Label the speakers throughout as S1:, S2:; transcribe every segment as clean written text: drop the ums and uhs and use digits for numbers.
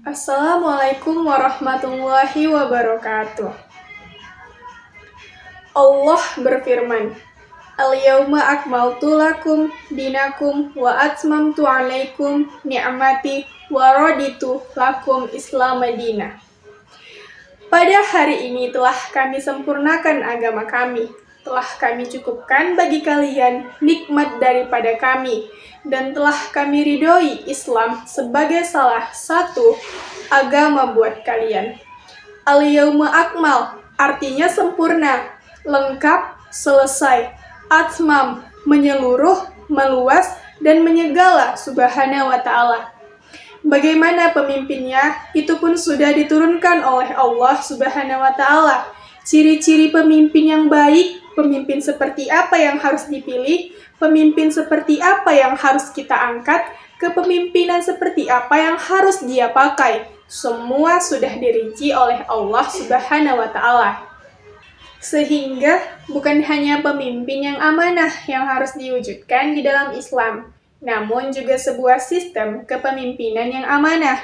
S1: Assalamualaikum warahmatullahi wabarakatuh. Allah berfirman, Al-yawma akmaltu lakum dinakum wa atmamtu alaikum ni'mati wa raditu lakum Islam madina. Pada hari ini telah kami sempurnakan agama kami, telah kami cukupkan bagi kalian nikmat daripada kami, dan telah kami ridhoi Islam sebagai salah satu agama buat kalian. Al-yawma akmal artinya sempurna, lengkap, selesai. Atmam menyeluruh, meluas, dan menyegala subhanahu wa ta'ala. Bagaimana pemimpinnya, itu pun sudah diturunkan oleh Allah subhanahu wa ta'ala. Ciri-ciri pemimpin yang baik, pemimpin seperti apa yang harus dipilih, pemimpin seperti apa yang harus kita angkat, kepemimpinan seperti apa yang harus dia pakai. Semua sudah dirinci oleh Allah subhanahu wa ta'ala. Sehingga bukan hanya pemimpin yang amanah yang harus diwujudkan di dalam Islam, namun juga sebuah sistem kepemimpinan yang amanah.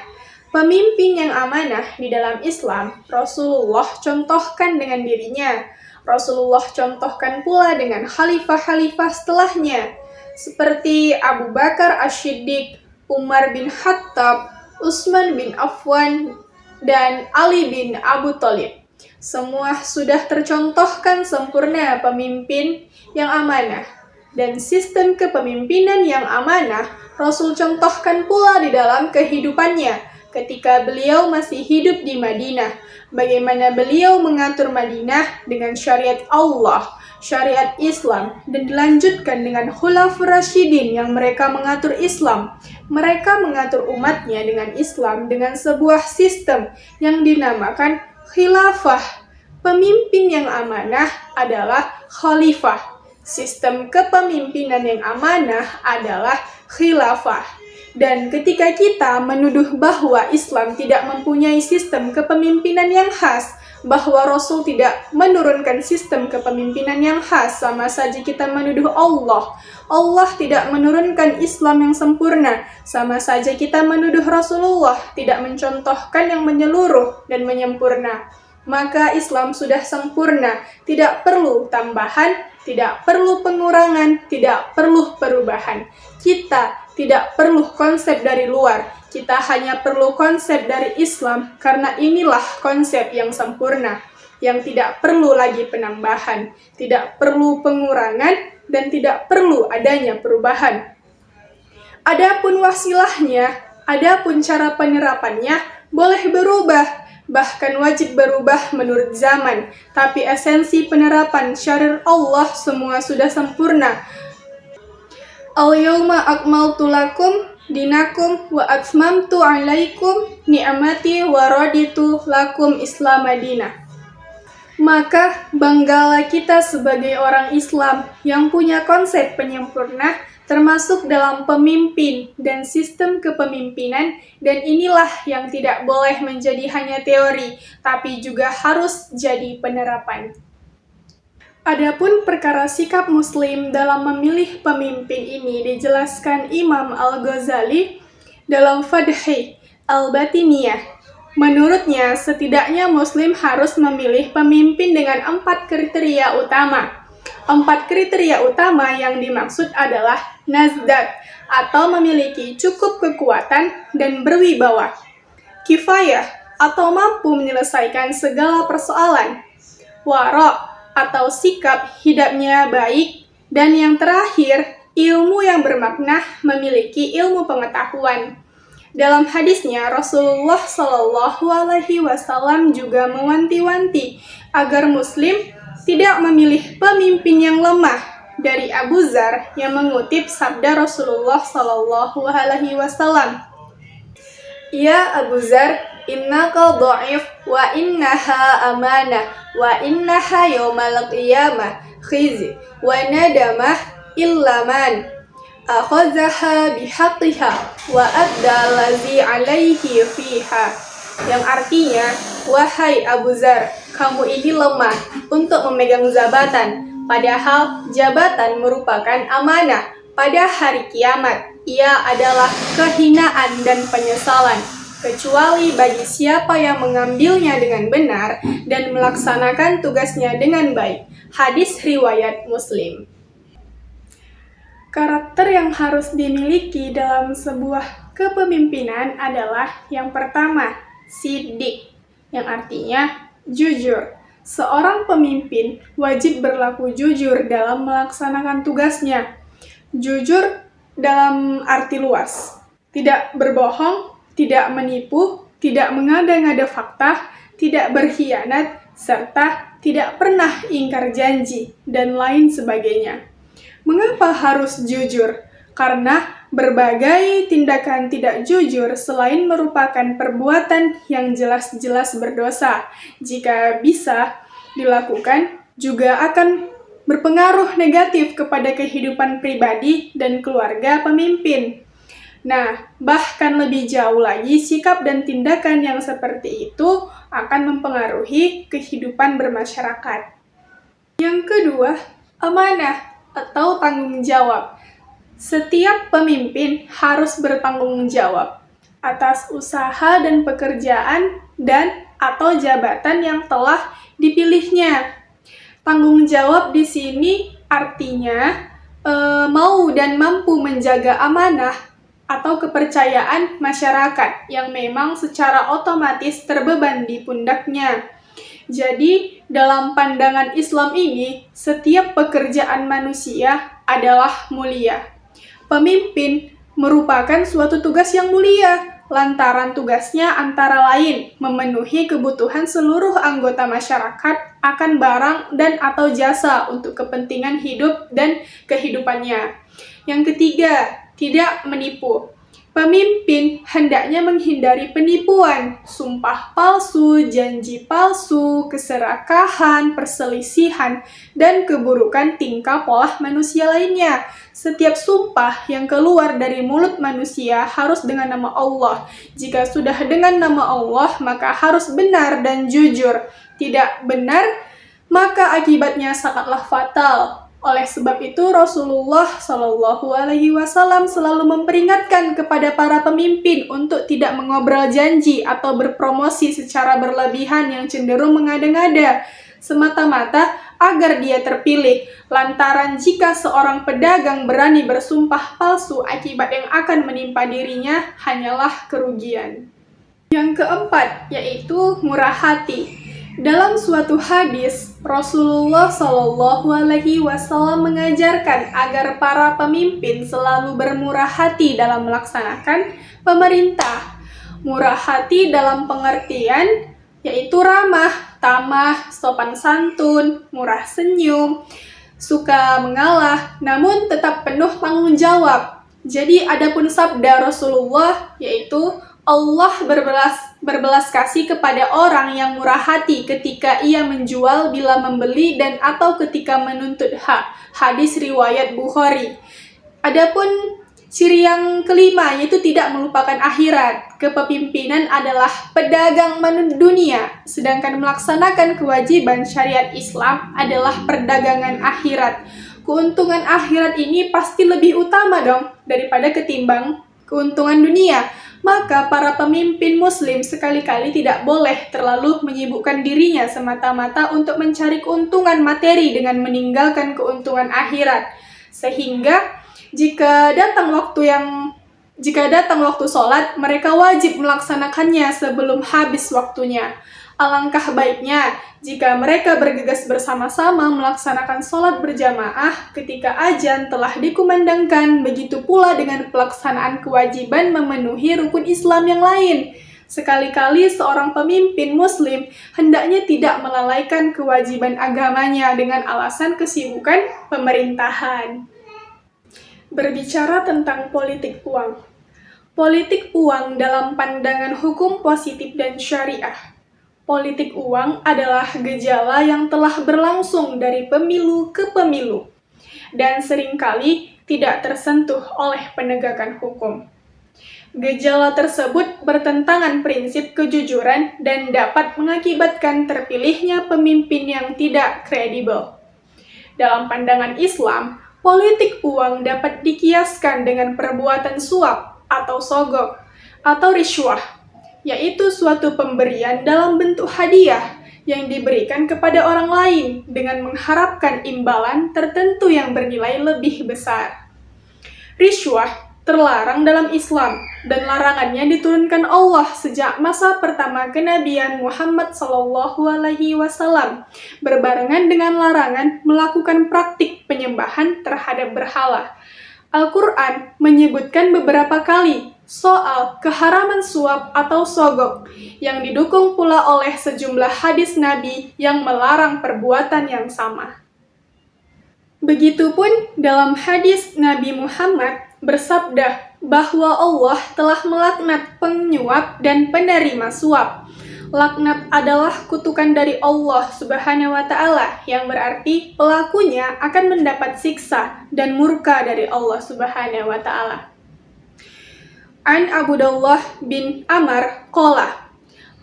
S1: Pemimpin yang amanah di dalam Islam, Rasulullah contohkan dengan dirinya. Rasulullah contohkan pula dengan khalifah-khalifah setelahnya, seperti Abu Bakar Asy-Syiddiq, Umar bin Khattab, Utsman bin Affan, dan Ali bin Abu Thalib. Semua sudah tercontohkan sempurna pemimpin yang amanah. Dan sistem kepemimpinan yang amanah, Rasul contohkan pula di dalam kehidupannya ketika beliau masih hidup di Madinah. Bagaimana beliau mengatur Madinah dengan syariat Allah, syariat Islam, dan dilanjutkan dengan Khulafaur Rasyidin yang mereka mengatur Islam. Mereka mengatur umatnya dengan Islam dengan sebuah sistem yang dinamakan khilafah. Pemimpin yang amanah adalah khalifah. Sistem kepemimpinan yang amanah adalah khilafah. Dan ketika kita menuduh bahwa Islam tidak mempunyai sistem kepemimpinan yang khas, bahwa Rasul tidak menurunkan sistem kepemimpinan yang khas, sama saja kita menuduh Allah. Allah tidak menurunkan Islam yang sempurna, sama saja kita menuduh Rasulullah tidak mencontohkan yang menyeluruh dan menyempurna. Maka Islam sudah sempurna, tidak perlu tambahan, tidak perlu pengurangan, tidak perlu perubahan. Kita tidak perlu konsep dari luar, kita hanya perlu konsep dari Islam, karena inilah konsep yang sempurna, yang tidak perlu lagi penambahan, tidak perlu pengurangan, dan tidak perlu adanya perubahan. Adapun wasilahnya, adapun cara penerapannya, boleh berubah, bahkan wajib berubah menurut zaman, tapi esensi penerapan syariat Allah semua sudah sempurna. Al-yawma akmaltu lakum dinakum wa atmamtu alaikum ni'mati wa raditu lakum Islam madina. Maka banggalah kita sebagai orang Islam yang punya konsep penyempurna, termasuk dalam pemimpin dan sistem kepemimpinan, dan inilah yang tidak boleh menjadi hanya teori, tapi juga harus jadi penerapan. Adapun perkara sikap Muslim dalam memilih pemimpin ini dijelaskan Imam Al-Ghazali dalam Fadhi Al-Batiniyah. Menurutnya, setidaknya Muslim harus memilih pemimpin dengan 4 kriteria utama. 4 kriteria utama yang dimaksud adalah nazdat, atau memiliki cukup kekuatan dan berwibawa, kifayah, atau mampu menyelesaikan segala persoalan, wara', atau sikap hidupnya baik, dan yang terakhir, ilmu yang bermakna, memiliki ilmu pengetahuan. Dalam hadisnya, Rasulullah SAW juga mewanti-wanti agar Muslim tidak memilih pemimpin yang lemah, dari Abu Dzar yang mengutip sabda Rasulullah SAW. Ya Abu Dzar, innaka dha'if wa innaha amanah wa innaha yawmal qiyamah khizy wa nadamah illa man akhazaha bihaqqiha wa adda allazi alaihi fiha. Yang artinya, wahai Abu Dzar, kamu ini lemah untuk memegang jabatan, padahal jabatan merupakan amanah. Pada hari kiamat, ia adalah kehinaan dan penyesalan. kecuali bagi siapa yang mengambilnya dengan benar dan melaksanakan tugasnya dengan baik. Hadis riwayat Muslim. Karakter yang harus dimiliki dalam sebuah kepemimpinan adalah yang pertama, siddiq, yang artinya jujur. Seorang pemimpin wajib berlaku jujur dalam melaksanakan tugasnya. Jujur dalam arti luas, tidak berbohong, tidak menipu, tidak mengada-ngada fakta, tidak berkhianat, serta tidak pernah ingkar janji, dan lain sebagainya. Mengapa harus jujur? Karena berbagai tindakan tidak jujur selain merupakan perbuatan yang jelas-jelas berdosa, jika bisa dilakukan juga akan berpengaruh negatif kepada kehidupan pribadi dan keluarga pemimpin. Nah, bahkan lebih jauh lagi, sikap dan tindakan yang seperti itu akan mempengaruhi kehidupan bermasyarakat. Yang kedua, amanah atau tanggung jawab. Setiap pemimpin harus bertanggung jawab atas usaha dan pekerjaan dan atau jabatan yang telah dipilihnya. Tanggung jawab di sini artinya mau dan mampu menjaga amanah atau kepercayaan masyarakat yang memang secara otomatis terbeban di pundaknya. Jadi, dalam pandangan Islam ini, setiap pekerjaan manusia adalah mulia. Pemimpin merupakan suatu tugas yang mulia, lantaran tugasnya antara lain memenuhi kebutuhan seluruh anggota masyarakat akan barang dan atau jasa untuk kepentingan hidup dan kehidupannya. Yang ketiga, tidak menipu. Pemimpin hendaknya menghindari penipuan, sumpah palsu, janji palsu, keserakahan, perselisihan, dan keburukan tingkah pola manusia lainnya. Setiap sumpah yang keluar dari mulut manusia harus dengan nama Allah. Jika sudah dengan nama Allah, maka harus benar dan jujur. Tidak benar, maka akibatnya sangatlah fatal. Oleh sebab itu, Rasulullah Shallallahu Alaihi Wasallam selalu memperingatkan kepada para pemimpin untuk tidak mengobrol janji atau berpromosi secara berlebihan yang cenderung mengada-ngada, semata-mata agar dia terpilih. Lantaran jika seorang pedagang berani bersumpah palsu, akibat yang akan menimpa dirinya hanyalah kerugian. Yang keempat, yaitu murah hati. Dalam suatu hadis, Rasulullah Shallallahu Alaihi Wasallam mengajarkan agar para pemimpin selalu bermurah hati dalam melaksanakan pemerintah. Murah hati dalam pengertian yaitu ramah, tamah, sopan santun, murah senyum, suka mengalah, namun tetap penuh tanggung jawab. Jadi adapun sabda Rasulullah yaitu Allah berbelas kasih kepada orang yang murah hati ketika ia menjual bila membeli dan atau ketika menuntut hak. Hadis riwayat Bukhari. Adapun ciri yang kelima yaitu tidak melupakan akhirat. Kepemimpinan adalah pedagang dunia, sedangkan melaksanakan kewajiban syariat Islam adalah perdagangan akhirat. Keuntungan akhirat ini pasti lebih utama dong daripada ketimbang keuntungan dunia. Maka para pemimpin muslim sekali-kali tidak boleh terlalu menyibukkan dirinya semata-mata untuk mencari keuntungan materi dengan meninggalkan keuntungan akhirat. Sehingga jika datang waktu sholat, mereka wajib melaksanakannya sebelum habis waktunya. Alangkah baiknya jika mereka bergegas bersama-sama melaksanakan sholat berjamaah ketika azan telah dikumandangkan, begitu pula dengan pelaksanaan kewajiban memenuhi rukun Islam yang lain. Sekali-kali seorang pemimpin muslim hendaknya tidak melalaikan kewajiban agamanya dengan alasan kesibukan pemerintahan. Berbicara tentang politik uang. Politik uang dalam pandangan hukum positif dan syariah. Politik uang adalah gejala yang telah berlangsung dari pemilu ke pemilu dan seringkali tidak tersentuh oleh penegakan hukum. Gejala tersebut bertentangan prinsip kejujuran dan dapat mengakibatkan terpilihnya pemimpin yang tidak kredibel. Dalam pandangan Islam, politik uang dapat dikiaskan dengan perbuatan suap atau sogok atau riswah. yaitu suatu pemberian dalam bentuk hadiah yang diberikan kepada orang lain dengan mengharapkan imbalan tertentu yang bernilai lebih besar. Rishwah terlarang dalam Islam dan larangannya diturunkan Allah sejak masa pertama kenabian Muhammad SAW berbarengan dengan larangan melakukan praktik penyembahan terhadap berhala. Al-Quran menyebutkan beberapa kali soal keharaman suap atau sogok yang didukung pula oleh sejumlah hadis Nabi yang melarang perbuatan yang sama. Begitupun dalam hadis Nabi Muhammad bersabda bahwa Allah telah melaknat penyuap dan penerima suap. Laknat adalah kutukan dari Allah Subhanahu wa Ta'ala, yang berarti pelakunya akan mendapat siksa dan murka dari Allah Subhanahu wa Ta'ala. An Abdullah bin Amr qala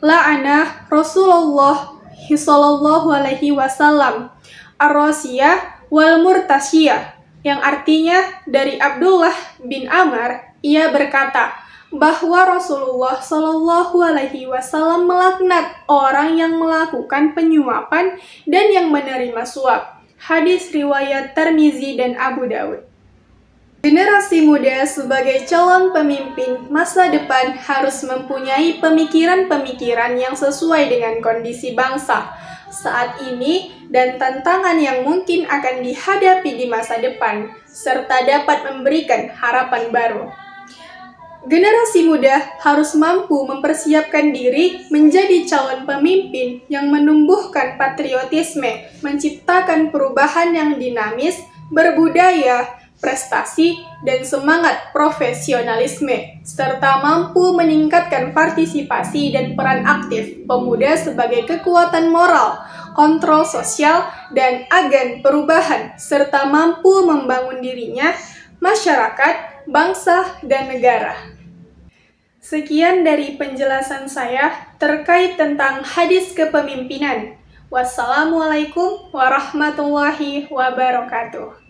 S1: la'ana Rasulullah sallallahu alaihi wasallam ar-rasiyah wal murtasiyah, yang artinya dari Abdullah bin Amr, ia berkata bahwa Rasulullah Shallallahu Alaihi Wasallam melaknat orang yang melakukan penyuapan dan yang menerima suap. Hadis riwayat Tirmizi dan Abu Daud. Generasi muda sebagai calon pemimpin masa depan harus mempunyai pemikiran-pemikiran yang sesuai dengan kondisi bangsa saat ini dan tantangan yang mungkin akan dihadapi di masa depan, serta dapat memberikan harapan baru. Generasi muda harus mampu mempersiapkan diri menjadi calon pemimpin yang menumbuhkan patriotisme, menciptakan perubahan yang dinamis, berbudaya, prestasi, dan semangat profesionalisme, serta mampu meningkatkan partisipasi dan peran aktif pemuda sebagai kekuatan moral, kontrol sosial, dan agen perubahan, serta mampu membangun dirinya, masyarakat, bangsa, dan negara. Sekian dari penjelasan saya terkait tentang hadis kepemimpinan. Wassalamualaikum warahmatullahi wabarakatuh.